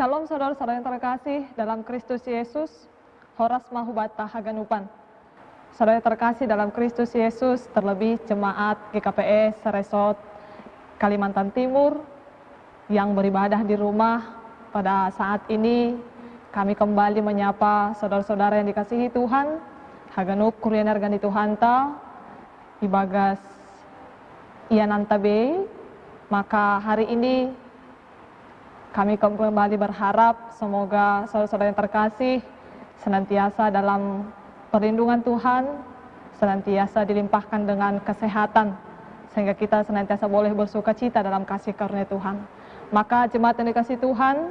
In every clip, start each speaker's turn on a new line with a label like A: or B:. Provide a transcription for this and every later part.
A: Shalom saudara-saudara yang terkasih dalam Kristus Yesus, Horas Mahubata Haganupan. Saudara yang terkasih dalam Kristus Yesus, terlebih jemaat GKPS Resort Kalimantan Timur yang beribadah di rumah pada saat ini, kami kembali menyapa saudara-saudara yang dikasihi Tuhan, Haganup Kuryaner Gani Tuhanta, Ibagas Ianantabe. Maka hari ini kami kembali berharap semoga saudara-saudara yang terkasih senantiasa dalam perlindungan Tuhan, senantiasa dilimpahkan dengan kesehatan, sehingga kita senantiasa boleh bersuka cita dalam kasih karunia Tuhan. Maka jemaat yang dikasihi Tuhan,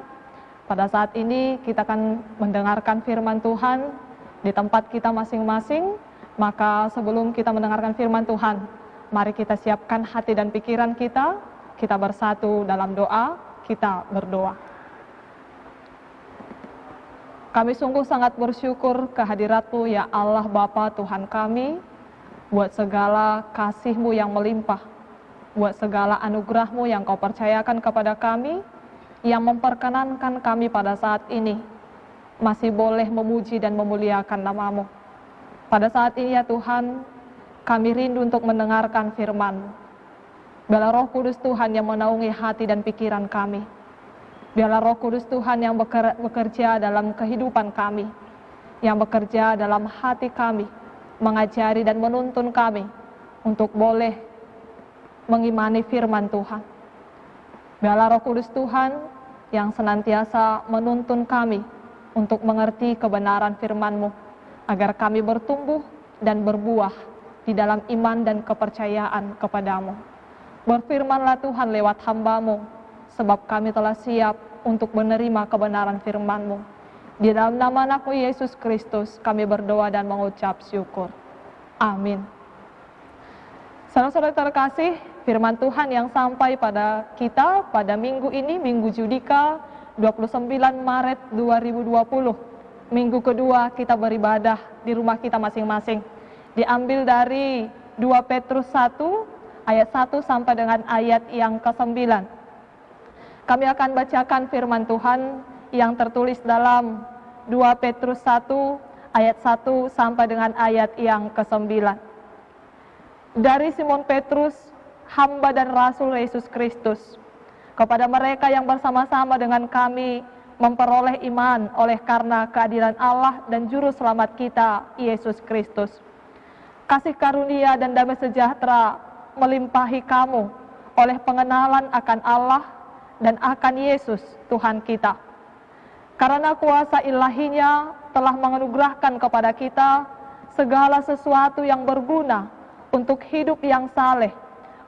A: pada saat ini kita akan mendengarkan firman Tuhan di tempat kita masing-masing. Maka sebelum kita mendengarkan firman Tuhan, mari kita siapkan hati dan pikiran kita bersatu dalam doa. Kita berdoa. Kami sungguh sangat bersyukur kehadirat-Mu ya Allah Bapa Tuhan kami, buat segala kasih-Mu yang melimpah, buat segala anugerah-Mu yang Kau percayakan kepada kami, yang memperkenankan kami pada saat ini masih boleh memuji dan memuliakan nama-Mu. Pada saat ini ya Tuhan, kami rindu untuk mendengarkan firman-Mu. Biarlah Roh Kudus Tuhan yang menaungi hati dan pikiran kami. Biarlah Roh Kudus Tuhan yang bekerja dalam kehidupan kami, yang bekerja dalam hati kami, mengajari dan menuntun kami untuk boleh mengimani firman Tuhan. Biarlah Roh Kudus Tuhan yang senantiasa menuntun kami untuk mengerti kebenaran firman-Mu, agar kami bertumbuh dan berbuah di dalam iman dan kepercayaan kepada-Mu. Berfirmanlah Tuhan lewat hamba-Mu, sebab kami telah siap untuk menerima kebenaran firman-Mu. Di dalam nama Anak-Mu Yesus Kristus, kami berdoa dan mengucap syukur. Amin. Saudara-saudara terkasih, firman Tuhan yang sampai pada kita pada minggu ini, Minggu Judika, 29 Maret 2020. Minggu kedua kita beribadah di rumah kita masing-masing. Diambil dari 2 Petrus 1, ayat 1 sampai dengan ayat yang ke-9. Kami akan bacakan firman Tuhan yang tertulis dalam 2 Petrus 1, ayat 1 sampai dengan ayat yang ke-9. Dari Simon Petrus, hamba dan rasul Yesus Kristus, kepada mereka yang bersama-sama dengan kami memperoleh iman oleh karena keadilan Allah dan Juru Selamat kita, Yesus Kristus. Kasih karunia dan damai sejahtera melimpahi kamu oleh pengenalan akan Allah dan akan Yesus Tuhan kita. Karena kuasa ilahinya telah menganugerahkan kepada kita segala sesuatu yang berguna untuk hidup yang saleh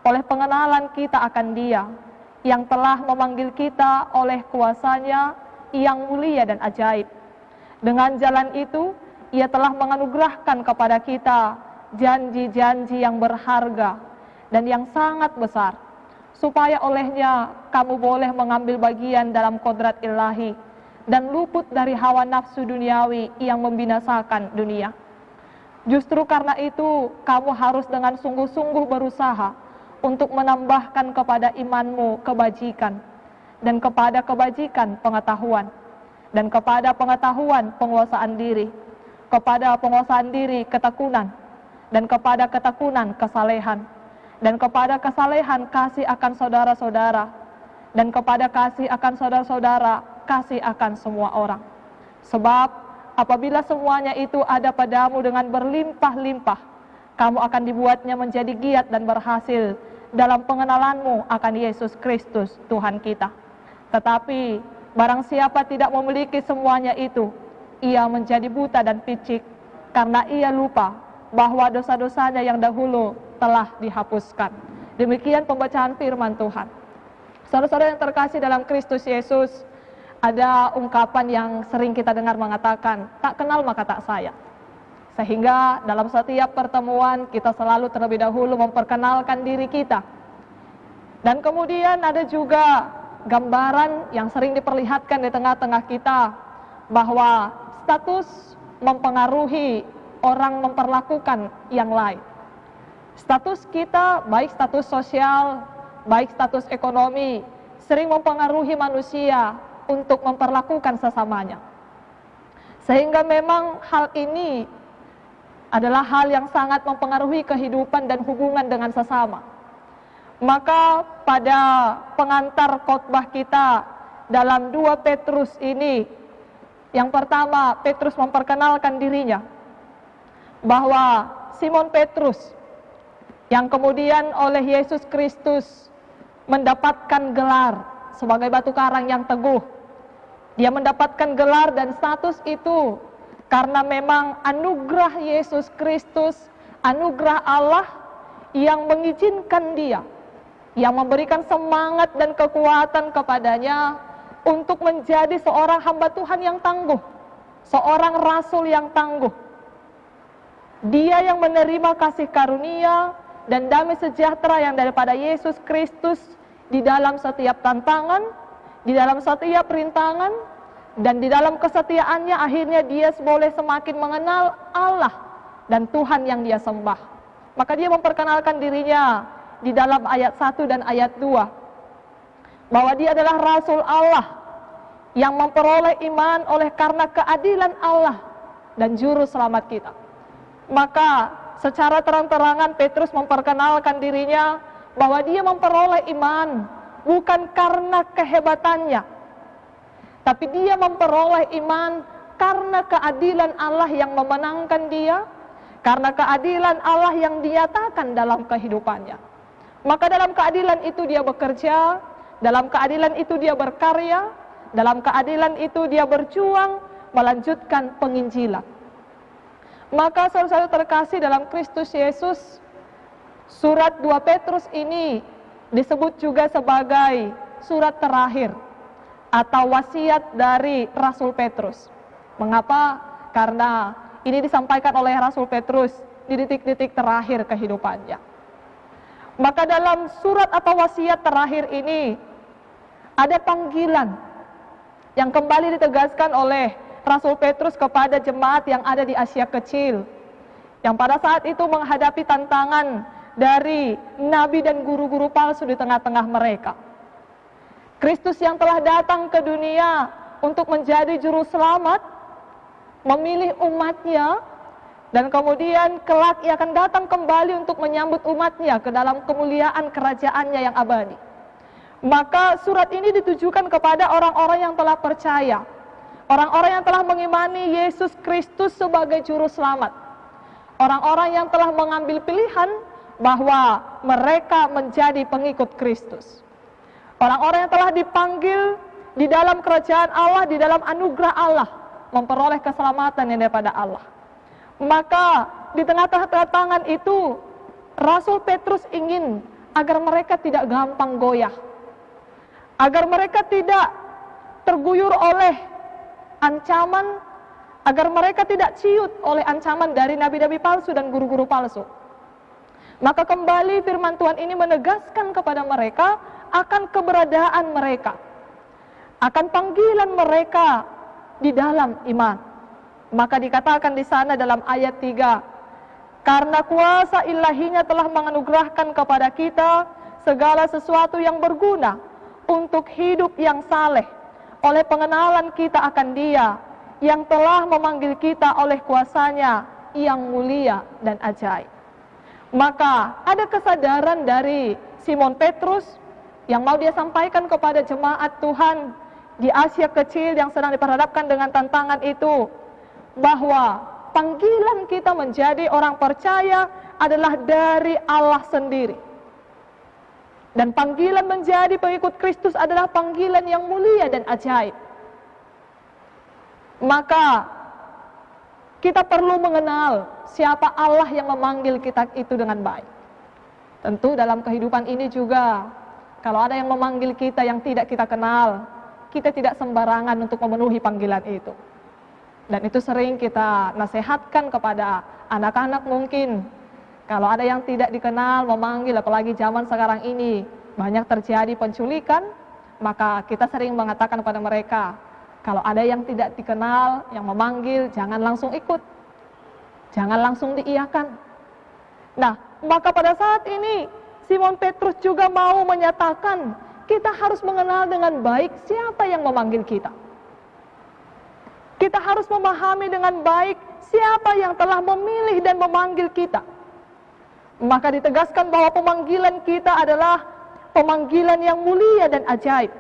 A: oleh pengenalan kita akan Dia yang telah memanggil kita oleh kuasanya yang mulia dan ajaib. Dengan jalan itu, Ia telah menganugerahkan kepada kita janji-janji yang berharga dan yang sangat besar, supaya olehnya kamu boleh mengambil bagian dalam kodrat ilahi dan luput dari hawa nafsu duniawi yang membinasakan dunia. Justru karena itu, kamu harus dengan sungguh-sungguh berusaha untuk menambahkan kepada imanmu kebajikan, dan kepada kebajikan pengetahuan, dan kepada pengetahuan penguasaan diri, kepada penguasaan diri ketekunan, dan kepada ketekunan kesalehan, dan kepada kesalehan kasih akan saudara-saudara, dan kepada kasih akan saudara-saudara, kasih akan semua orang. Sebab apabila semuanya itu ada padamu dengan berlimpah-limpah, kamu akan dibuatnya menjadi giat dan berhasil dalam pengenalanmu akan Yesus Kristus Tuhan kita. Tetapi barang siapa tidak memiliki semuanya itu, ia menjadi buta dan picik, karena ia lupa bahwa dosa-dosanya yang dahulu telah dihapuskan. Demikian pembacaan firman Tuhan. Saudara-saudara yang terkasih dalam Kristus Yesus, ada ungkapan yang sering kita dengar mengatakan, tak kenal maka tak sayang. Sehingga dalam setiap pertemuan kita selalu terlebih dahulu memperkenalkan diri kita. Dan kemudian ada juga gambaran yang sering diperlihatkan di tengah-tengah kita, bahwa status mempengaruhi orang memperlakukan yang lain. Status kita, baik status sosial, baik status ekonomi, sering mempengaruhi manusia untuk memperlakukan sesamanya. Sehingga memang hal ini adalah hal yang sangat mempengaruhi kehidupan dan hubungan dengan sesama. Maka pada pengantar khotbah kita dalam 2 Petrus ini, yang pertama Petrus memperkenalkan dirinya, bahwa Simon Petrus yang kemudian oleh Yesus Kristus mendapatkan gelar sebagai batu karang yang teguh. Dia mendapatkan gelar dan status itu karena memang anugerah Yesus Kristus, anugerah Allah yang mengizinkan dia, yang memberikan semangat dan kekuatan kepadanya untuk menjadi seorang hamba Tuhan yang tangguh, seorang rasul yang tangguh. Dia yang menerima kasih karunia dan damai sejahtera yang daripada Yesus Kristus di dalam setiap tantangan, di dalam setiap rintangan, dan di dalam kesetiaannya akhirnya dia boleh semakin mengenal Allah dan Tuhan yang dia sembah. Maka dia memperkenalkan dirinya di dalam ayat 1 dan ayat 2 bahwa dia adalah rasul Allah yang memperoleh iman oleh karena keadilan Allah dan juru selamat kita. Maka secara terang-terangan Petrus memperkenalkan dirinya bahwa dia memperoleh iman bukan karena kehebatannya, tapi dia memperoleh iman karena keadilan Allah yang memenangkan dia, karena keadilan Allah yang dinyatakan dalam kehidupannya. Maka dalam keadilan itu dia bekerja, dalam keadilan itu dia berkarya, dalam keadilan itu dia berjuang melanjutkan penginjilan. Maka saudara-saudara terkasih dalam Kristus Yesus, surat 2 Petrus ini disebut juga sebagai surat terakhir atau wasiat dari Rasul Petrus. Mengapa? Karena ini disampaikan oleh Rasul Petrus di detik-detik terakhir kehidupannya. Maka dalam surat atau wasiat terakhir ini ada panggilan yang kembali ditegaskan oleh Rasul Petrus kepada jemaat yang ada di Asia Kecil, yang pada saat itu menghadapi tantangan dari nabi dan guru-guru palsu di tengah-tengah mereka. Kristus yang telah datang ke dunia untuk menjadi juru selamat, memilih umatnya, dan kemudian kelak ia akan datang kembali untuk menyambut umatnya ke dalam kemuliaan kerajaannya yang abadi. Maka surat ini ditujukan kepada orang-orang yang telah percaya, orang-orang yang telah mengimani Yesus Kristus sebagai juru selamat, orang-orang yang telah mengambil pilihan bahwa mereka menjadi pengikut Kristus. Orang-orang yang telah dipanggil di dalam kerajaan Allah, di dalam anugerah Allah, memperoleh keselamatan yang daripada Allah. Maka di tengah-tengah tantangan itu, Rasul Petrus ingin agar mereka tidak gampang goyah, agar mereka tidak terguyur oleh ancaman, agar mereka tidak ciut oleh ancaman dari nabi-nabi palsu dan guru-guru palsu. Maka kembali firman Tuhan ini menegaskan kepada mereka akan keberadaan mereka, akan panggilan mereka di dalam iman. Maka dikatakan di sana dalam ayat 3, karena kuasa ilahinya telah menganugerahkan kepada kita segala sesuatu yang berguna untuk hidup yang saleh oleh pengenalan kita akan Dia yang telah memanggil kita oleh kuasanya yang mulia dan ajaib. Maka ada kesadaran dari Simon Petrus yang mau dia sampaikan kepada jemaat Tuhan di Asia Kecil yang sedang diperhadapkan dengan tantangan itu, bahwa panggilan kita menjadi orang percaya adalah dari Allah sendiri. Dan panggilan menjadi pengikut Kristus adalah panggilan yang mulia dan ajaib. Maka kita perlu mengenal siapa Allah yang memanggil kita itu dengan baik. Tentu dalam kehidupan ini juga, kalau ada yang memanggil kita yang tidak kita kenal, kita tidak sembarangan untuk memenuhi panggilan itu. Dan itu sering kita nasihatkan kepada anak-anak mungkin. Kalau ada yang tidak dikenal memanggil, apalagi zaman sekarang ini banyak terjadi penculikan, maka kita sering mengatakan kepada mereka, kalau ada yang tidak dikenal yang memanggil, jangan langsung ikut, jangan langsung diiyakan. Nah, maka pada saat ini Simon Petrus juga mau menyatakan kita harus mengenal dengan baik siapa yang memanggil kita. Kita harus memahami dengan baik siapa yang telah memilih dan memanggil kita. Maka ditegaskan bahwa pemanggilan kita adalah pemanggilan yang mulia dan ajaib.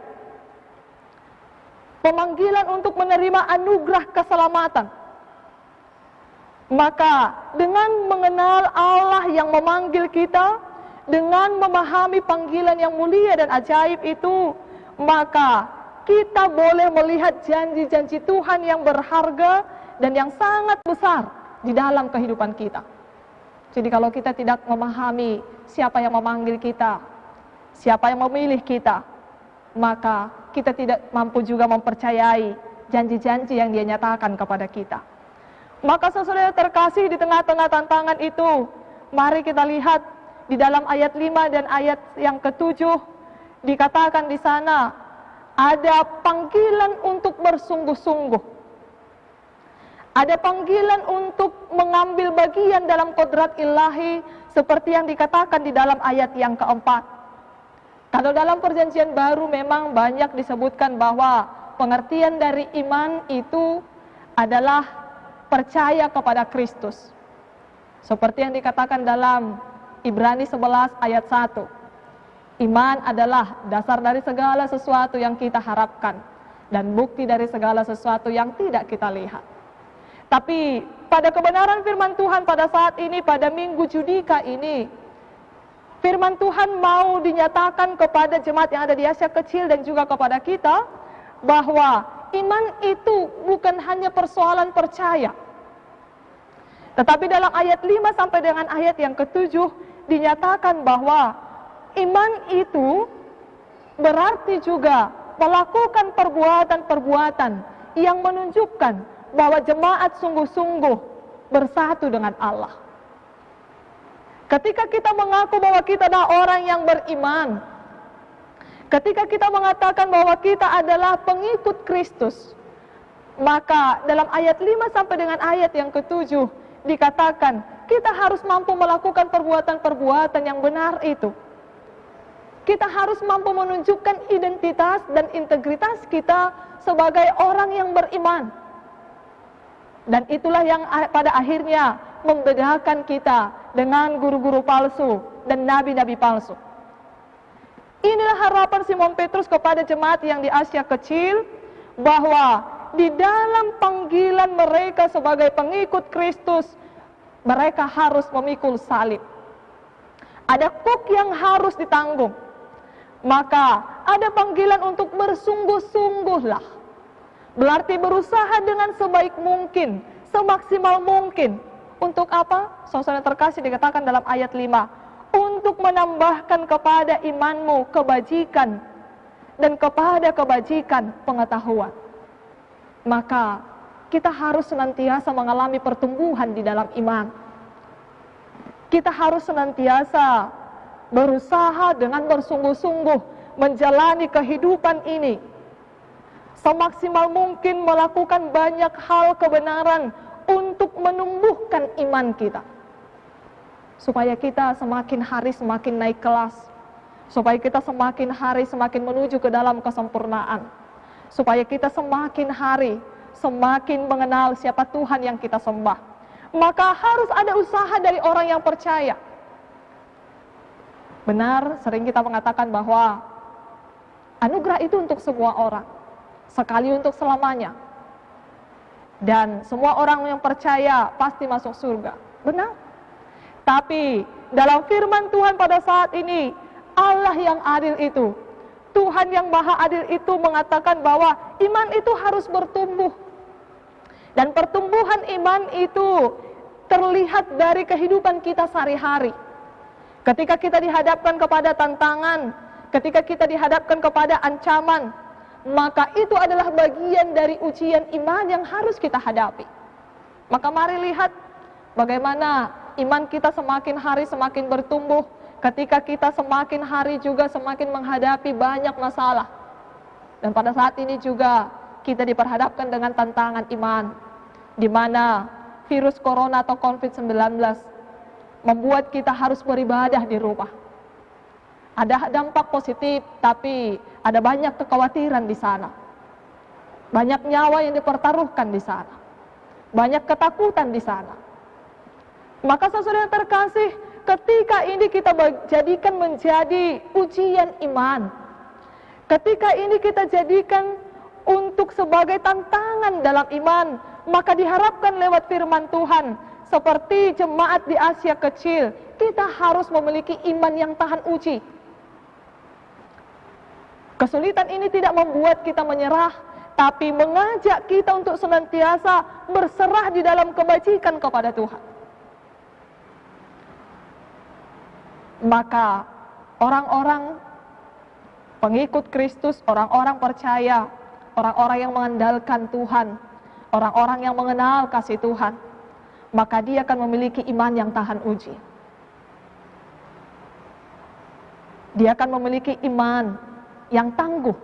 A: Pemanggilan untuk menerima anugerah keselamatan. Maka dengan mengenal Allah yang memanggil kita, dengan memahami panggilan yang mulia dan ajaib itu, maka kita boleh melihat janji-janji Tuhan yang berharga dan yang sangat besar di dalam kehidupan kita. Jadi kalau kita tidak memahami siapa yang memanggil kita, siapa yang memilih kita, maka kita tidak mampu juga mempercayai janji-janji yang Dia nyatakan kepada kita. Maka saudara terkasih, di tengah-tengah tantangan itu, mari kita lihat di dalam ayat 5 dan ayat yang ke-7, dikatakan di sana, ada panggilan untuk bersungguh-sungguh. Ada panggilan untuk mengambil bagian dalam kodrat ilahi, seperti yang dikatakan di dalam ayat yang keempat. Kalau dalam perjanjian baru memang banyak disebutkan bahwa pengertian dari iman itu adalah percaya kepada Kristus. Seperti yang dikatakan dalam Ibrani 11 ayat 1. Iman adalah dasar dari segala sesuatu yang kita harapkan dan bukti dari segala sesuatu yang tidak kita lihat. Tapi pada kebenaran firman Tuhan pada saat ini, pada minggu Judika ini, firman Tuhan mau dinyatakan kepada jemaat yang ada di Asia Kecil dan juga kepada kita, bahwa iman itu bukan hanya persoalan percaya. Tetapi dalam ayat 5 sampai dengan ayat yang ke-7 dinyatakan bahwa iman itu berarti juga melakukan perbuatan-perbuatan yang menunjukkan bahwa jemaat sungguh-sungguh bersatu dengan Allah. Ketika kita mengaku bahwa kita adalah orang yang beriman, ketika kita mengatakan bahwa kita adalah pengikut Kristus, maka dalam ayat 5 sampai dengan ayat yang ke-7 dikatakan kita harus mampu melakukan perbuatan-perbuatan yang benar itu. Kita harus mampu menunjukkan identitas dan integritas kita sebagai orang yang beriman. Dan itulah yang pada akhirnya membedakan kita dengan guru-guru palsu dan nabi-nabi palsu. Inilah harapan Simon Petrus kepada jemaat yang di Asia Kecil, bahwa di dalam panggilan mereka sebagai pengikut Kristus, mereka harus memikul salib. Ada kuk yang harus ditanggung. Maka ada panggilan untuk bersungguh-sungguhlah. Berarti berusaha dengan sebaik mungkin, semaksimal mungkin. Untuk apa? Saudara terkasih, dikatakan dalam ayat 5. Untuk menambahkan kepada imanmu kebajikan, dan kepada kebajikan pengetahuan. Maka kita harus senantiasa mengalami pertumbuhan di dalam iman. Kita harus senantiasa berusaha dengan bersungguh-sungguh menjalani kehidupan ini, semaksimal mungkin melakukan banyak hal kebenaran untuk menumbuhkan iman kita. Supaya kita semakin hari semakin naik kelas. Supaya kita semakin hari semakin menuju ke dalam kesempurnaan. Supaya kita semakin hari semakin mengenal siapa Tuhan yang kita sembah. Maka harus ada usaha dari orang yang percaya. Benar, sering kita mengatakan bahwa anugerah itu untuk semua orang. Sekali untuk selamanya. Dan semua orang yang percaya pasti masuk surga. Benar? Tapi dalam firman Tuhan pada saat ini, Allah yang adil itu, Tuhan yang maha adil itu mengatakan bahwa iman itu harus bertumbuh. Dan pertumbuhan iman itu terlihat dari kehidupan kita sehari-hari. Ketika kita dihadapkan kepada tantangan, ketika kita dihadapkan kepada ancaman, maka itu adalah bagian dari ujian iman yang harus kita hadapi. Maka mari lihat bagaimana iman kita semakin hari semakin bertumbuh, ketika kita semakin hari juga semakin menghadapi banyak masalah. Dan pada saat ini juga kita diperhadapkan dengan tantangan iman, di mana virus corona atau COVID-19 membuat kita harus beribadah di rumah. Ada dampak positif, tapi ada banyak kekhawatiran di sana. Banyak nyawa yang dipertaruhkan di sana. Banyak ketakutan di sana. Maka saudara yang terkasih, ketika ini kita jadikan menjadi ujian iman. Ketika ini kita jadikan untuk sebagai tantangan dalam iman, maka diharapkan lewat firman Tuhan, seperti jemaat di Asia kecil, kita harus memiliki iman yang tahan uji. Kesulitan ini tidak membuat kita menyerah, tapi mengajak kita untuk senantiasa berserah di dalam kebajikan kepada Tuhan. Maka orang-orang pengikut Kristus, orang-orang percaya, orang-orang yang mengandalkan Tuhan, orang-orang yang mengenal kasih Tuhan, maka dia akan memiliki iman yang tahan uji. Dia akan memiliki iman yang tangguh.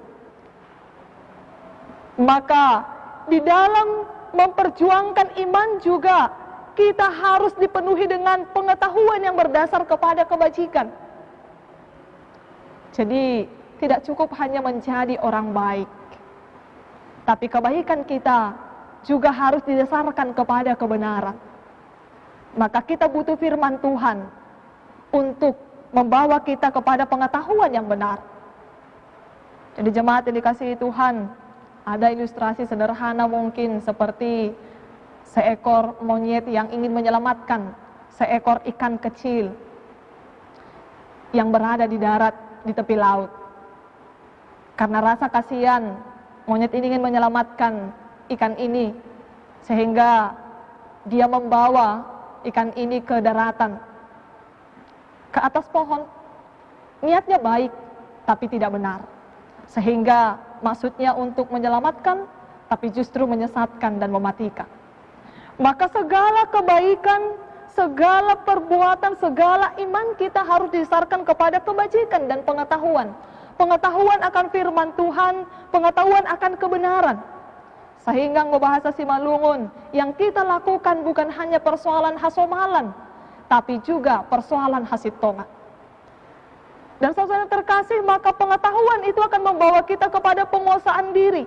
A: Maka di dalam memperjuangkan iman juga kita harus dipenuhi dengan pengetahuan yang berdasar kepada kebajikan. Jadi tidak cukup hanya menjadi orang baik, tapi kebaikan kita juga harus didasarkan kepada kebenaran. Maka kita butuh firman Tuhan untuk membawa kita kepada pengetahuan yang benar. Jadi jemaat yang dikasihi Tuhan, ada ilustrasi sederhana mungkin seperti seekor monyet yang ingin menyelamatkan seekor ikan kecil yang berada di darat di tepi laut. Karena rasa kasihan, monyet ini ingin menyelamatkan ikan ini, sehingga dia membawa ikan ini ke daratan, ke atas pohon. Niatnya baik, tapi tidak benar. Sehingga maksudnya untuk menyelamatkan, tapi justru menyesatkan dan mematikan. Maka segala kebaikan, segala perbuatan, segala iman kita harus didasarkan kepada kebajikan dan pengetahuan. Pengetahuan akan firman Tuhan, pengetahuan akan kebenaran. Sehingga ngebahasa Simalungun, yang kita lakukan bukan hanya persoalan hasomalan, tapi juga persoalan hasitongan. Dan saudara terkasih, maka pengetahuan itu akan membawa kita kepada penguasaan diri.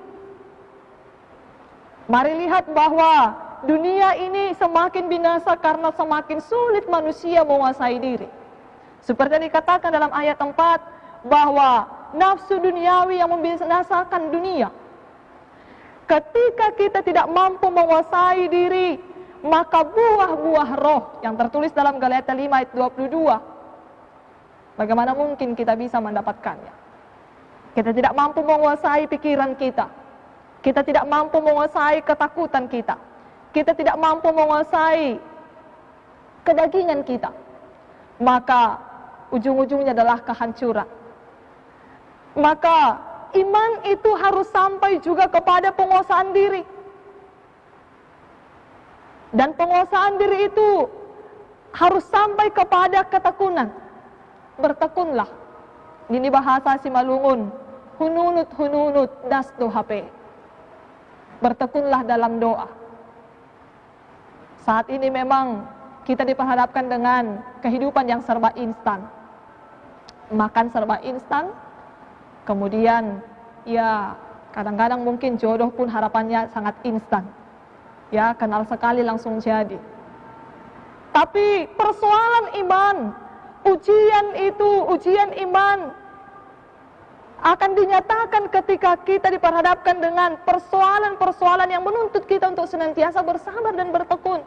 A: Mari lihat bahwa dunia ini semakin binasa karena semakin sulit manusia menguasai diri. Seperti yang dikatakan dalam ayat 4, bahwa nafsu duniawi yang membinasakan dunia. Ketika kita tidak mampu menguasai diri, maka buah-buah roh yang tertulis dalam Galatia 5 ayat 22, bagaimana mungkin kita bisa mendapatkannya? Kita tidak mampu menguasai pikiran kita. Kita tidak mampu menguasai ketakutan kita. Kita tidak mampu menguasai kedagingan kita. Maka ujung-ujungnya adalah kehancuran. Maka iman itu harus sampai juga kepada penguasaan diri. Dan penguasaan diri itu harus sampai kepada ketekunan. Bertekunlah. Ini bahasa Simalungun. Hununut das dohape. Bertekunlah dalam doa. Saat ini memang kita diperhadapkan dengan kehidupan yang serba instan. Makan serba instan. Kemudian ya kadang-kadang mungkin jodoh pun harapannya sangat instan. Ya, kenal sekali langsung jadi. Tapi persoalan iman, ujian iman akan dinyatakan ketika kita diperhadapkan dengan persoalan-persoalan yang menuntut kita untuk senantiasa bersabar dan bertekun.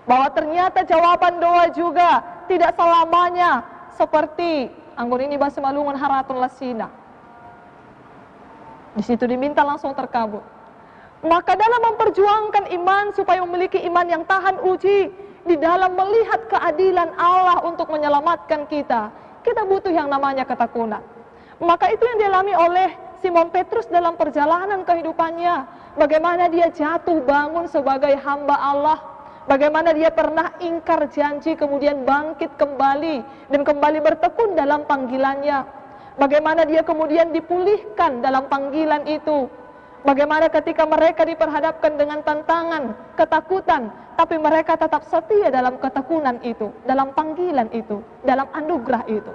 A: Bahwa ternyata jawaban doa juga tidak selamanya seperti anggur ini bahasa Malungun haratun lasina. Di situ diminta langsung terkabul. Maka dalam memperjuangkan iman supaya memiliki iman yang tahan uji, di dalam melihat keadilan Allah untuk menyelamatkan kita, kita butuh yang namanya ketekunan. Maka itu yang dialami oleh Simon Petrus dalam perjalanan kehidupannya. Bagaimana dia jatuh bangun sebagai hamba Allah. Bagaimana dia pernah ingkar janji kemudian bangkit kembali dan kembali bertekun dalam panggilannya. Bagaimana dia kemudian dipulihkan dalam panggilan itu. Bagaimana ketika mereka diperhadapkan dengan tantangan, ketakutan, tapi mereka tetap setia dalam ketekunan itu, dalam panggilan itu, dalam anugerah itu.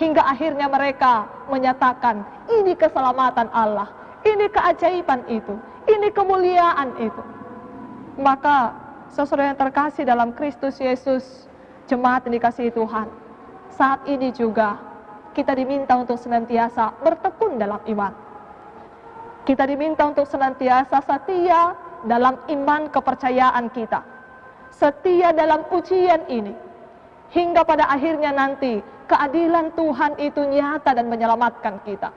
A: hingga akhirnya mereka menyatakan, ini keselamatan Allah, ini keajaiban itu, ini kemuliaan itu. Maka saudara yang terkasih dalam Kristus Yesus, jemaat yang dikasihi Tuhan, saat ini juga kita diminta untuk senantiasa bertekun dalam iman. Kita diminta untuk senantiasa setia dalam iman kepercayaan kita, setia dalam ujian ini, hingga pada akhirnya nanti keadilan Tuhan itu nyata dan menyelamatkan kita.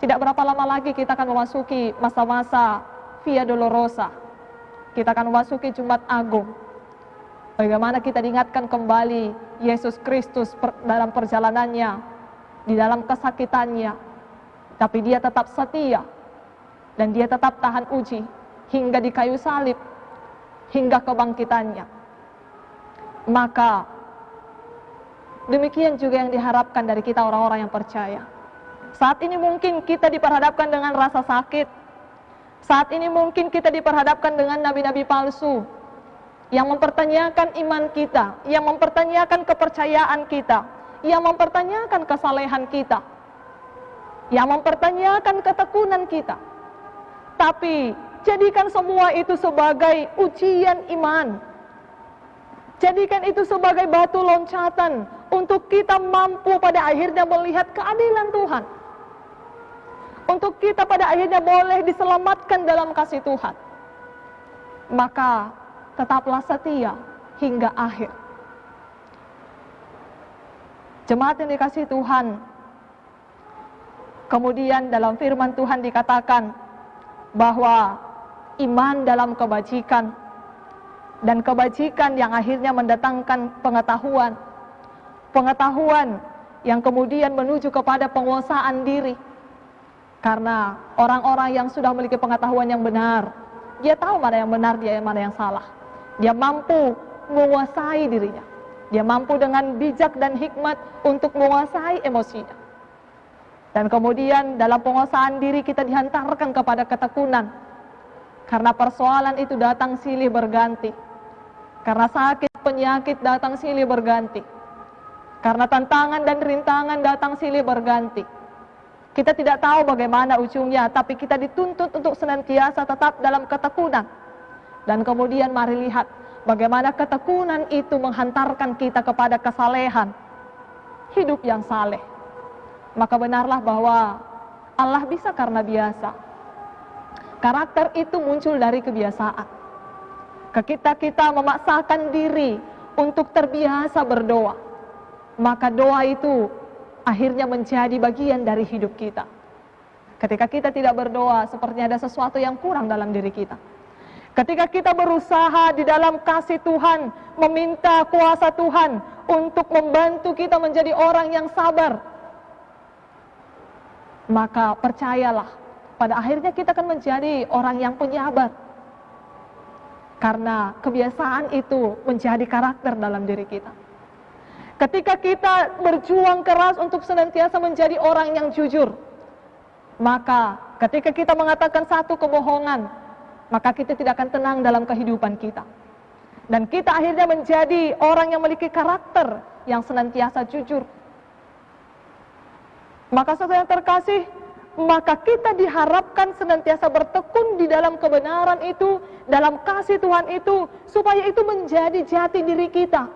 A: Tidak berapa lama lagi kita akan memasuki masa-masa Via Dolorosa. Kita akan memasuki Jumat Agung. Bagaimana kita diingatkan kembali Yesus Kristus dalam perjalanannya, di dalam kesakitannya, tapi dia tetap setia dan dia tetap tahan uji hingga di kayu salib, hingga kebangkitannya. Maka demikian juga yang diharapkan dari kita orang-orang yang percaya. Saat ini mungkin kita diperhadapkan dengan rasa sakit. Saat ini mungkin kita diperhadapkan dengan nabi-nabi palsu yang mempertanyakan iman kita, yang mempertanyakan kepercayaan kita, yang mempertanyakan kesalehan kita, yang mempertanyakan ketekunan kita. Tapi jadikan semua itu sebagai ujian iman. Jadikan itu sebagai batu loncatan untuk kita mampu pada akhirnya melihat keadilan Tuhan. Untuk kita pada akhirnya boleh diselamatkan dalam kasih Tuhan. Maka tetaplah setia hingga akhir. Jemaat yang dikasihi Tuhan, kemudian dalam firman Tuhan dikatakan bahwa iman dalam kebajikan, dan kebajikan yang akhirnya mendatangkan pengetahuan. Pengetahuan yang kemudian menuju kepada penguasaan diri. Karena orang-orang yang sudah memiliki pengetahuan yang benar, dia tahu mana yang benar, dia mana yang salah. Dia mampu menguasai dirinya. Dia mampu dengan bijak dan hikmat untuk menguasai emosinya. Dan kemudian dalam penguasaan diri kita dihantarkan kepada ketekunan. Karena persoalan itu datang silih berganti. Karena sakit, penyakit datang silih berganti. Karena tantangan dan rintangan datang silih berganti. Kita tidak tahu bagaimana ujungnya, tapi kita dituntut untuk senantiasa tetap dalam ketekunan. Dan kemudian mari lihat bagaimana ketekunan itu menghantarkan kita kepada kesalehan, hidup yang saleh. Maka benarlah bahwa Allah bisa karena biasa. Karakter itu muncul dari kebiasaan. Kita memaksakan diri untuk terbiasa berdoa, maka doa itu akhirnya menjadi bagian dari hidup kita. Ketika kita tidak berdoa, sepertinya ada sesuatu yang kurang dalam diri kita. Ketika kita berusaha di dalam kasih Tuhan, meminta kuasa Tuhan untuk membantu kita menjadi orang yang sabar, maka percayalah, pada akhirnya kita akan menjadi orang yang penyabar. Karena kebiasaan itu menjadi karakter dalam diri kita. Ketika kita berjuang keras untuk senantiasa menjadi orang yang jujur, maka ketika kita mengatakan satu kebohongan, maka kita tidak akan tenang dalam kehidupan kita. Dan kita akhirnya menjadi orang yang memiliki karakter yang senantiasa jujur. Maka saudara yang terkasih, maka kita diharapkan senantiasa bertekun di dalam kebenaran itu, dalam kasih Tuhan itu, supaya itu menjadi jati diri kita.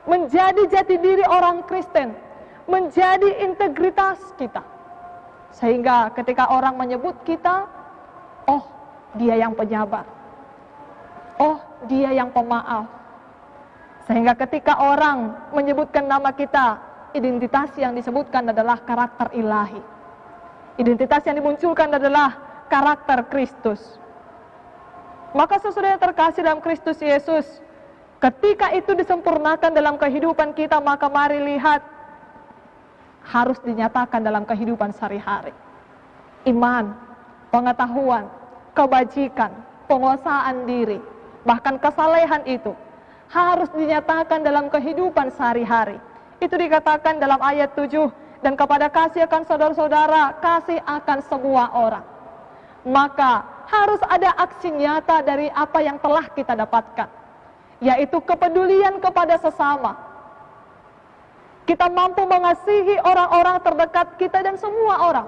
A: Menjadi jati diri orang Kristen, menjadi integritas kita. Sehingga ketika orang menyebut kita, oh dia yang penyabar, oh dia yang pemaaf. Sehingga ketika orang menyebutkan nama kita, identitas yang disebutkan adalah karakter ilahi. Identitas yang dimunculkan adalah karakter Kristus. Maka sesudah yang terkasih dalam Kristus Yesus, ketika itu disempurnakan dalam kehidupan kita, maka mari lihat, harus dinyatakan dalam kehidupan sehari-hari. Iman, pengetahuan, kebajikan, penguasaan diri, bahkan kesalehan itu harus dinyatakan dalam kehidupan sehari-hari. Itu dikatakan dalam ayat 7, dan kepada kasih akan saudara-saudara, kasih akan semua orang. Maka harus ada aksi nyata dari apa yang telah kita dapatkan, yaitu kepedulian kepada sesama. kita mampu mengasihi orang-orang terdekat kita dan semua orang,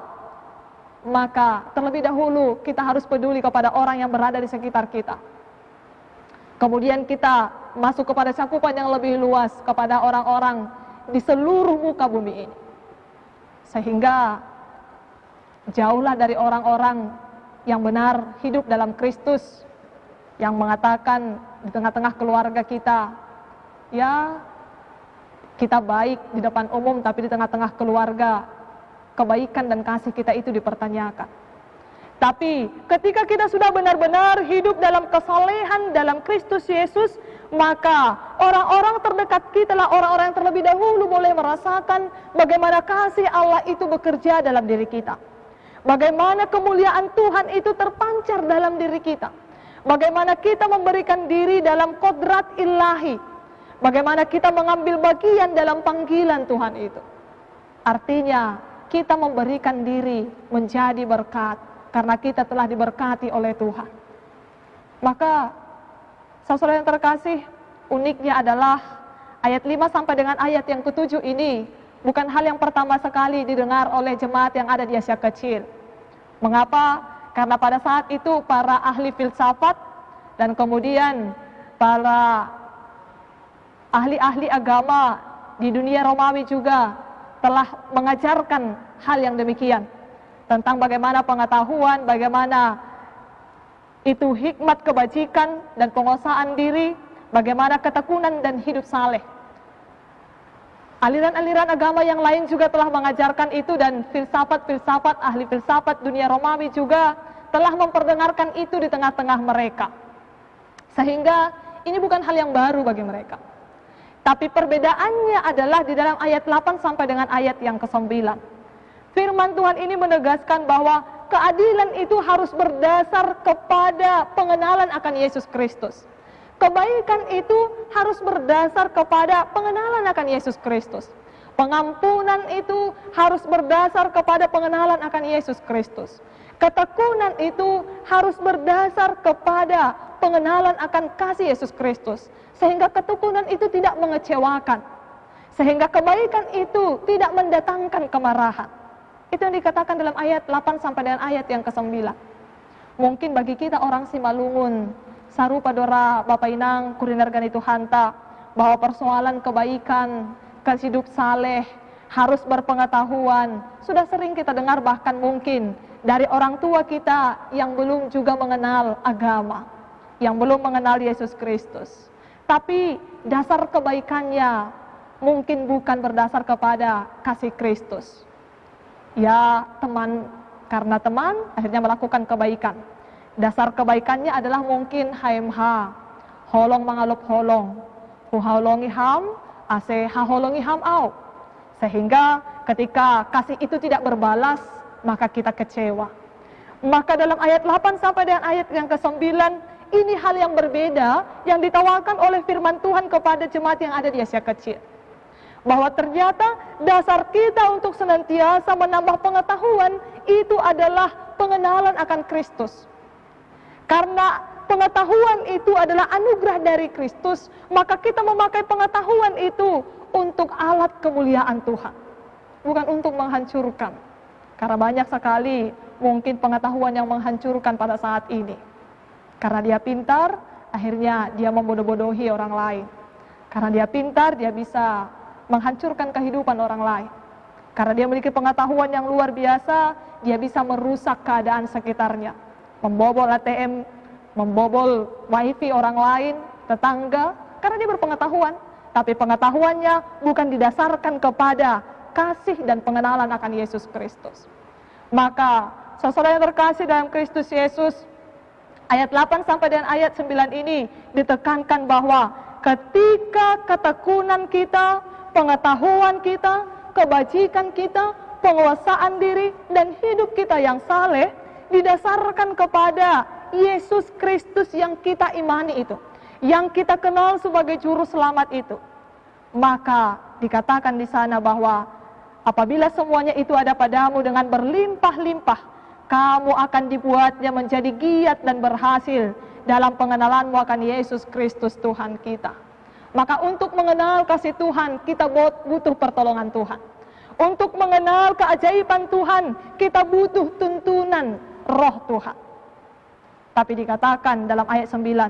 A: maka terlebih dahulu kita harus peduli kepada orang yang berada di sekitar kita. Kemudian kita masuk kepada cakupan yang lebih luas kepada orang-orang di seluruh muka bumi ini. Sehingga jauhlah dari orang-orang yang benar hidup dalam Kristus, yang mengatakan di tengah-tengah keluarga kita, ya kita baik di depan umum, tapi di tengah-tengah keluarga kebaikan dan kasih kita itu dipertanyakan. Tapi ketika kita sudah benar-benar hidup dalam kesalehan dalam Kristus Yesus, maka orang-orang terdekat kita lah orang-orang yang terlebih dahulu boleh merasakan bagaimana kasih Allah itu bekerja dalam diri kita. Bagaimana kemuliaan Tuhan itu terpancar dalam diri kita. Bagaimana kita memberikan diri dalam kodrat ilahi. Bagaimana kita mengambil bagian dalam panggilan Tuhan itu. Artinya kita memberikan diri menjadi berkat karena kita telah diberkati oleh Tuhan. Maka saudara yang terkasih, uniknya adalah ayat 5 sampai dengan ayat yang ke-7 ini bukan hal yang pertama sekali didengar oleh jemaat yang ada di Asia Kecil. Mengapa? Karena pada saat itu para ahli filsafat dan kemudian para ahli-ahli agama di dunia Romawi juga telah mengajarkan hal yang demikian. Tentang bagaimana pengetahuan, bagaimana itu hikmat kebajikan dan penguasaan diri, bagaimana ketekunan dan hidup saleh. Aliran-aliran agama yang lain juga telah mengajarkan itu, dan filsafat-filsafat, ahli filsafat dunia Romawi juga telah memperdengarkan itu di tengah-tengah mereka. Sehingga ini bukan hal yang baru bagi mereka. Tapi perbedaannya adalah di dalam ayat 8 sampai dengan ayat yang ke-9. Firman Tuhan ini menegaskan bahwa keadilan itu harus berdasar kepada pengenalan akan Yesus Kristus. Kebaikan itu harus berdasar kepada pengenalan akan Yesus Kristus. Pengampunan itu harus berdasar kepada pengenalan akan Yesus Kristus. Ketekunan itu harus berdasar kepada pengenalan akan kasih Yesus Kristus. Sehingga ketekunan itu tidak mengecewakan. Sehingga kebaikan itu tidak mendatangkan kemarahan. Itu yang dikatakan dalam ayat 8 sampai dengan ayat yang ke-9. Mungkin bagi kita orang Simalungun, sarupa dora Bapak Inang kurinar itu hanta, bahwa persoalan kebaikan, hidup saleh, harus berpengetahuan, sudah sering kita dengar, bahkan mungkin dari orang tua kita yang belum juga mengenal agama, yang belum mengenal Yesus Kristus. Tapi dasar kebaikannya mungkin bukan berdasar kepada kasih Kristus. Ya teman, karena teman akhirnya melakukan kebaikan. Dasar kebaikannya adalah mungkin HMH, holong mangalup holong, huholongi ham, ase haholongi ham au. Sehingga ketika kasih itu tidak berbalas, maka kita kecewa. Maka dalam ayat 8 sampai dengan ayat yang ke-9, ini hal yang berbeda yang ditawarkan oleh firman Tuhan kepada jemaat yang ada di Asia Kecil. Bahwa ternyata dasar kita untuk senantiasa menambah pengetahuan itu adalah pengenalan akan Kristus. Karena pengetahuan itu adalah anugerah dari Kristus, maka kita memakai pengetahuan itu untuk alat kemuliaan Tuhan, bukan untuk menghancurkan. Karena banyak sekali mungkin pengetahuan yang menghancurkan pada saat ini. Karena dia pintar, akhirnya dia membodoh-bodohi orang lain. Karena dia pintar, dia bisa menghancurkan kehidupan orang lain. Karena dia memiliki pengetahuan yang luar biasa, dia bisa merusak keadaan sekitarnya. Membobol ATM, membobol wifi orang lain, tetangga, karena dia berpengetahuan. Tapi pengetahuannya bukan didasarkan kepada kasih dan pengenalan akan Yesus Kristus. Maka, saudara yang terkasih dalam Kristus Yesus, ayat 8 sampai dengan ayat 9 ini ditekankan bahwa ketika ketekunan kita, pengetahuan kita, kebajikan kita, penguasaan diri, dan hidup kita yang saleh, didasarkan kepada Yesus Kristus yang kita imani itu, yang kita kenal sebagai juru selamat itu. Maka dikatakan di sana bahwa apabila semuanya itu ada padamu dengan berlimpah-limpah, kamu akan dibuatnya menjadi giat dan berhasil dalam pengenalanmu akan Yesus Kristus Tuhan kita. Maka untuk mengenal kasih Tuhan, kita butuh pertolongan Tuhan. Untuk mengenal keajaiban Tuhan, kita butuh tuntunan Roh Tuhan. Tapi dikatakan dalam ayat 9,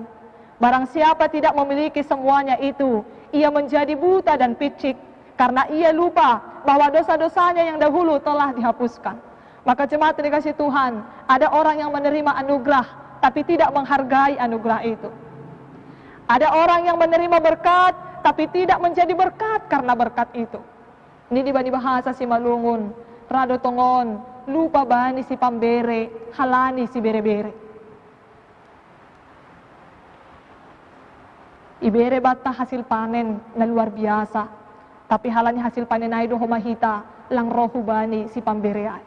A: barang siapa tidak memiliki semuanya itu, ia menjadi buta dan picik, karena ia lupa bahwa dosa-dosanya yang dahulu telah dihapuskan. Maka jemaat dikasih Tuhan, ada orang yang menerima anugerah, tapi tidak menghargai anugerah itu. Ada orang yang menerima berkat, tapi tidak menjadi berkat karena berkat itu. Ini di bahasa si Malungun, rado tongon, lupa bani si pambere, halani si bere-bere. Ibere bata hasil panen na luar biasa, tapi halanya hasil panen ay do humahita lang rohu bani si pamberean.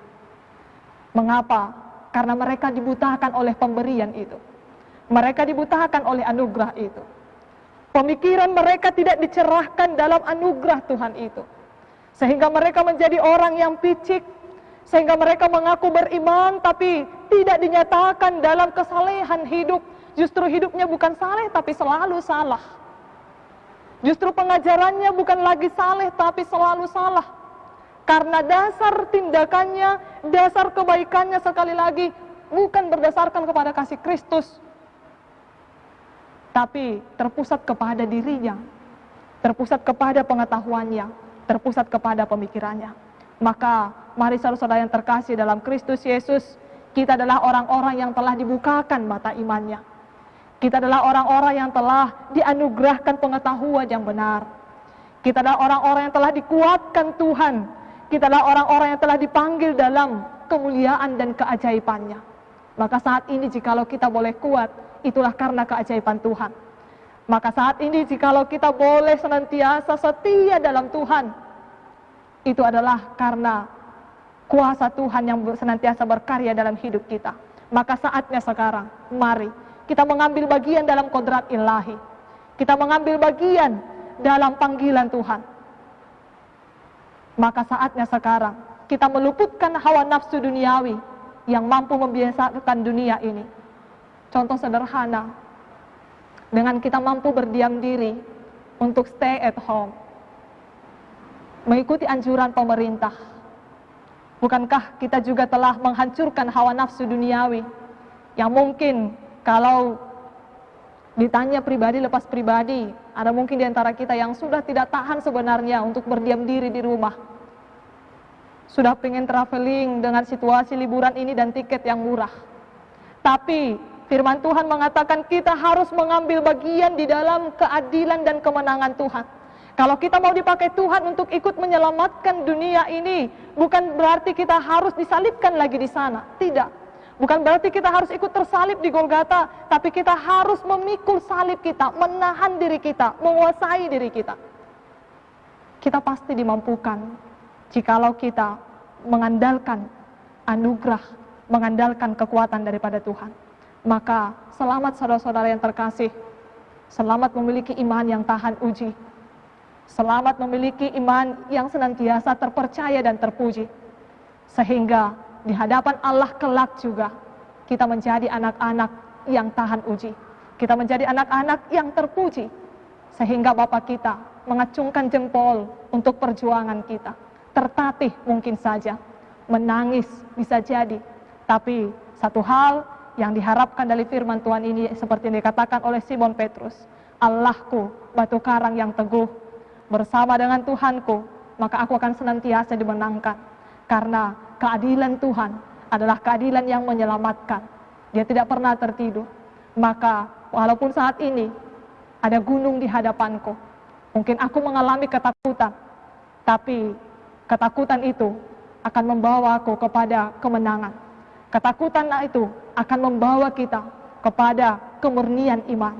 A: Mengapa? Karena mereka dibutakan oleh pemberian itu. Mereka dibutakan oleh anugerah itu. Pemikiran mereka tidak dicerahkan dalam anugerah Tuhan itu. Sehingga mereka menjadi orang yang picik. Sehingga mereka mengaku beriman tapi tidak dinyatakan dalam kesalehan hidup. Justru hidupnya bukan saleh tapi selalu salah. Justru pengajarannya bukan lagi saleh tapi selalu salah. Karena dasar tindakannya, dasar kebaikannya sekali lagi bukan berdasarkan kepada kasih Kristus, tapi terpusat kepada dirinya, terpusat kepada pengetahuannya, terpusat kepada pemikirannya. Maka mari saudara-saudara yang terkasih dalam Kristus Yesus, kita adalah orang-orang yang telah dibukakan mata imannya. Kita adalah orang-orang yang telah dianugerahkan pengetahuan yang benar. Kita adalah orang-orang yang telah dikuatkan Tuhan. Kita adalah orang-orang yang telah dipanggil dalam kemuliaan dan keajaibannya. Maka saat ini jikalau kita boleh kuat, itulah karena keajaiban Tuhan. Maka saat ini jikalau kita boleh senantiasa setia dalam Tuhan, itu adalah karena kuasa Tuhan yang senantiasa berkarya dalam hidup kita. Maka saatnya sekarang, mari kita mengambil bagian dalam kodrat ilahi. Kita mengambil bagian dalam panggilan Tuhan. Maka saatnya sekarang kita meluputkan hawa nafsu duniawi yang mampu membiasakan dunia ini. Contoh sederhana, dengan kita mampu berdiam diri untuk stay at home, mengikuti anjuran pemerintah. Bukankah kita juga telah menghancurkan hawa nafsu duniawi yang mungkin kalau ditanya pribadi lepas pribadi, ada mungkin di antara kita yang sudah tidak tahan sebenarnya untuk berdiam diri di rumah. Sudah pengen traveling dengan situasi liburan ini dan tiket yang murah. Tapi firman Tuhan mengatakan kita harus mengambil bagian di dalam keadilan dan kemenangan Tuhan. Kalau kita mau dipakai Tuhan untuk ikut menyelamatkan dunia ini, bukan berarti kita harus disalibkan lagi di sana. Tidak. Bukan berarti kita harus ikut tersalib di Golgota, tapi kita harus memikul salib kita, menahan diri kita, menguasai diri kita. Kita pasti dimampukan jikalau kita mengandalkan anugerah, mengandalkan kekuatan daripada Tuhan. Maka selamat saudara-saudara yang terkasih, selamat memiliki iman yang tahan uji, selamat memiliki iman yang senantiasa terpercaya dan terpuji, sehingga di hadapan Allah kelak juga kita menjadi anak-anak yang tahan uji. Kita menjadi anak-anak yang terpuji, sehingga Bapa kita mengacungkan jempol untuk perjuangan kita. Tertatih mungkin saja, menangis bisa jadi, tapi satu hal yang diharapkan dari firman Tuhan ini seperti yang dikatakan oleh Simon Petrus, Allahku batu karang yang teguh, bersama dengan Tuhanku maka aku akan senantiasa dimenangkan. Karena keadilan Tuhan adalah keadilan yang menyelamatkan. Dia tidak pernah tertidur. Maka walaupun saat ini ada gunung di hadapanku, mungkin aku mengalami ketakutan, tapi ketakutan itu akan membawa aku kepada kemenangan. Ketakutan itu akan membawa kita kepada kemurnian iman.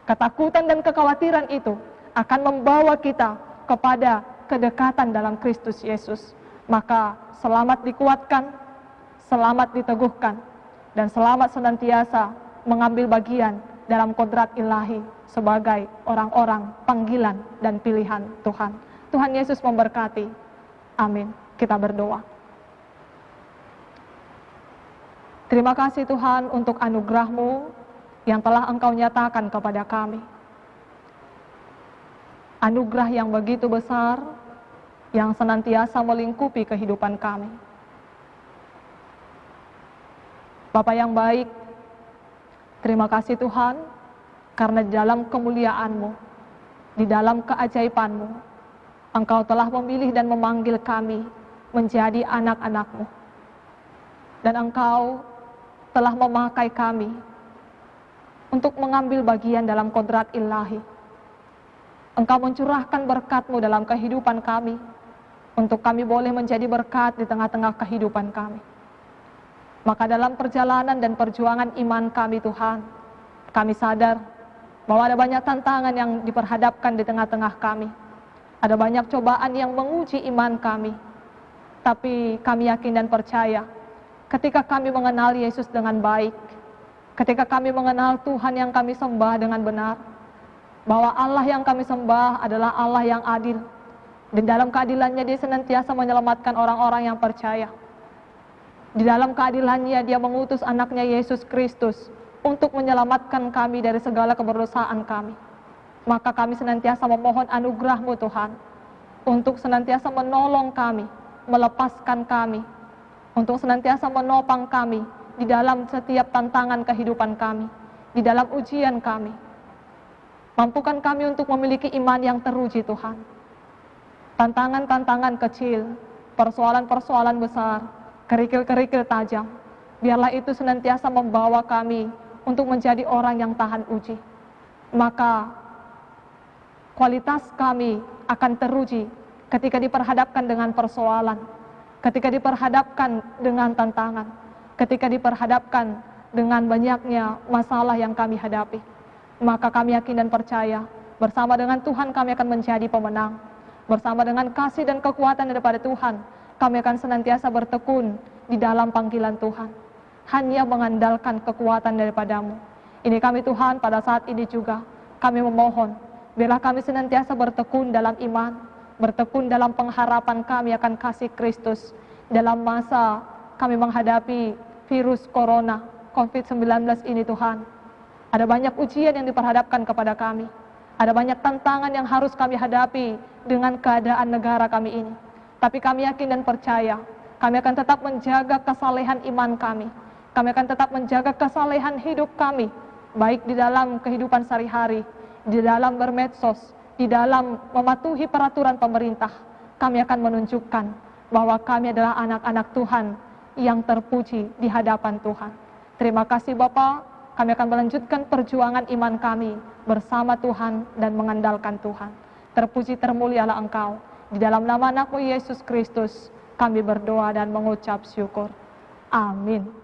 A: Ketakutan dan kekhawatiran itu akan membawa kita kepada kedekatan dalam Kristus Yesus. Maka selamat dikuatkan, selamat diteguhkan, dan selamat senantiasa mengambil bagian dalam kodrat ilahi sebagai orang-orang panggilan dan pilihan Tuhan. Tuhan Yesus memberkati. Amin. Kita berdoa. Terima kasih Tuhan untuk anugerah-Mu yang telah Engkau nyatakan kepada kami. anugerah yang begitu besar yang senantiasa melingkupi kehidupan kami. Bapa yang baik, terima kasih Tuhan, karena di dalam kemuliaan-Mu, di dalam keajaiban-Mu, Engkau telah memilih dan memanggil kami menjadi anak-anak-Mu. Dan Engkau telah memakai kami untuk mengambil bagian dalam kodrat ilahi. Engkau mencurahkan berkat-Mu dalam kehidupan kami, untuk kami boleh menjadi berkat di tengah-tengah kehidupan kami. Maka dalam perjalanan dan perjuangan iman kami Tuhan, kami sadar bahwa ada banyak tantangan yang diperhadapkan di tengah-tengah kami. Ada banyak cobaan yang menguji iman kami. Tapi kami yakin dan percaya, ketika kami mengenal Yesus dengan baik, ketika kami mengenal Tuhan yang kami sembah dengan benar, bahwa Allah yang kami sembah adalah Allah yang adil. Dan dalam keadilannya Dia senantiasa menyelamatkan orang-orang yang percaya. Di dalam keadilannya Dia mengutus anaknya Yesus Kristus untuk menyelamatkan kami dari segala keberdosaan kami. Maka kami senantiasa memohon anugerah-Mu Tuhan, untuk senantiasa menolong kami, melepaskan kami, untuk senantiasa menopang kami di dalam setiap tantangan kehidupan kami, di dalam ujian kami. Mampukan kami untuk memiliki iman yang teruji Tuhan. Tantangan-tantangan kecil, persoalan-persoalan besar, kerikil-kerikil tajam, biarlah itu senantiasa membawa kami untuk menjadi orang yang tahan uji. Maka kualitas kami akan teruji ketika diperhadapkan dengan persoalan, ketika diperhadapkan dengan tantangan, ketika diperhadapkan dengan banyaknya masalah yang kami hadapi. Maka kami yakin dan percaya, bersama dengan Tuhan kami akan menjadi pemenang. Bersama dengan kasih dan kekuatan daripada Tuhan, kami akan senantiasa bertekun di dalam panggilan Tuhan, hanya mengandalkan kekuatan daripada-Mu. Ini kami Tuhan, pada saat ini juga kami memohon, biarlah kami senantiasa bertekun dalam iman, bertekun dalam pengharapan kami akan kasih Kristus dalam masa kami menghadapi virus corona COVID-19 ini Tuhan. Ada banyak ujian yang diperhadapkan kepada kami, ada banyak tantangan yang harus kami hadapi dengan keadaan negara kami ini. Tapi kami yakin dan percaya, kami akan tetap menjaga kesalehan iman kami. Kami akan tetap menjaga kesalehan hidup kami, baik di dalam kehidupan sehari-hari, di dalam bermedsos, di dalam mematuhi peraturan pemerintah. Kami akan menunjukkan bahwa kami adalah anak-anak Tuhan yang terpuji di hadapan Tuhan. Terima kasih Bapa, kami akan melanjutkan perjuangan iman kami bersama Tuhan dan mengandalkan Tuhan. Terpuji termulialah Engkau. Di dalam nama anak-Mu Yesus Kristus, kami berdoa dan mengucap syukur. Amin.